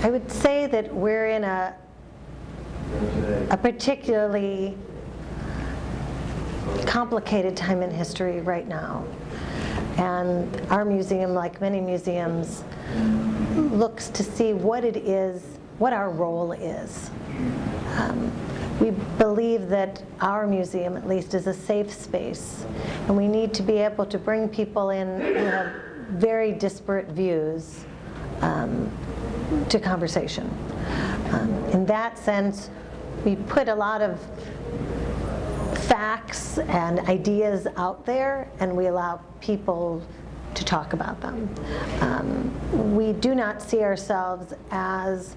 I would say that we're in a particularly complicated time in history right now. And our museum, like many museums, looks to see what it is, what our role is. We believe that our museum, at least, is a safe space, and we need to be able to bring people in who have very disparate views to conversation. In that sense, we put a lot of facts and ideas out there, and we allow people to talk about them. We do not see ourselves as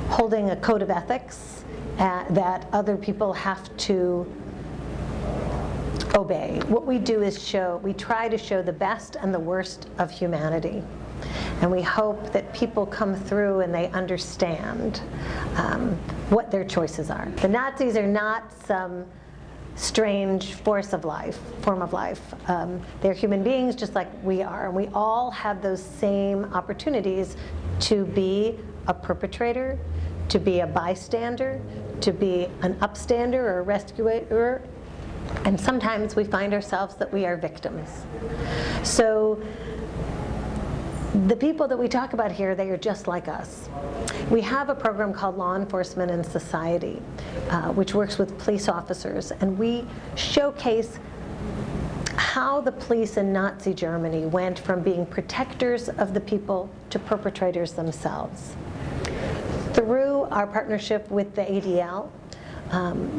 holding a code of ethics that other people have to obey. What we do is we try to show the best and the worst of humanity. And we hope that people come through and they understand what their choices are. The Nazis are not some strange form of life. They're human beings just like we are. And we all have those same opportunities to be a perpetrator, to be a bystander, to be an upstander or a rescuer. And sometimes we find ourselves that we are victims. So the people that we talk about here, they are just like us. We have a program called Law Enforcement and Society, which works with police officers, and we showcase how the police in Nazi Germany went from being protectors of the people to perpetrators themselves. Through our partnership with the ADL,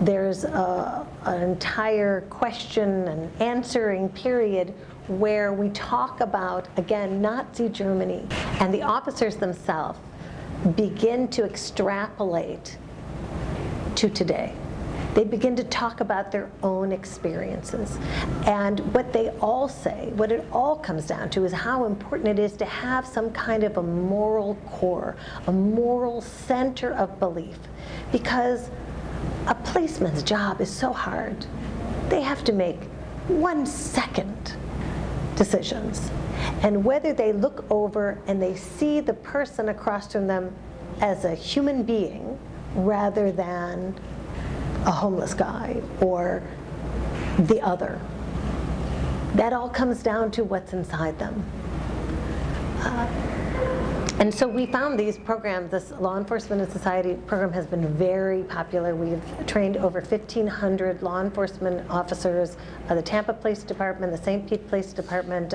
there's an entire question and answering period where we talk about, again, Nazi Germany, and the officers themselves begin to extrapolate to today. They begin to talk about their own experiences. And what they all say, what it all comes down to, is how important it is to have some kind of a moral core, a moral center of belief. Because a policeman's job is so hard. They have to make 1-second decisions. And whether they look over and they see the person across from them as a human being rather than a homeless guy or the other, that all comes down to what's inside them. And so we found these programs, this Law Enforcement and Society program has been very popular. We've trained over 1,500 law enforcement officers, the Tampa Police Department, the St. Pete Police Department,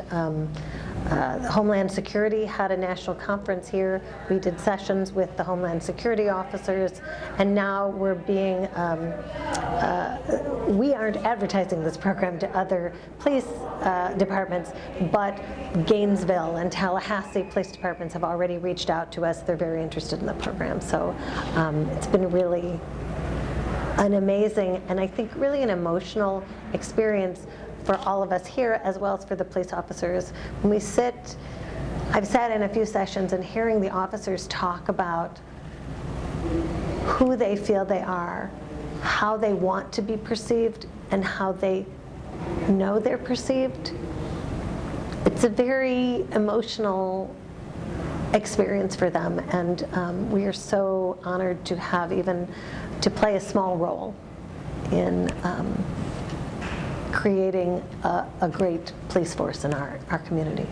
Homeland Security had a national conference here. We did sessions with the Homeland Security officers, and now we're being, we aren't advertising this program to other police departments, but Gainesville and Tallahassee police departments have already reached out to us. They're very interested in the program. So it's been really an amazing, and I think really an emotional experience for all of us here, as well as for the police officers. When we sit, I've sat in a few sessions and hearing the officers talk about who they feel they are, how they want to be perceived, and how they know they're perceived. It's a very emotional experience for them, and we are so honored to have even to play a small role in creating a great police force in our community.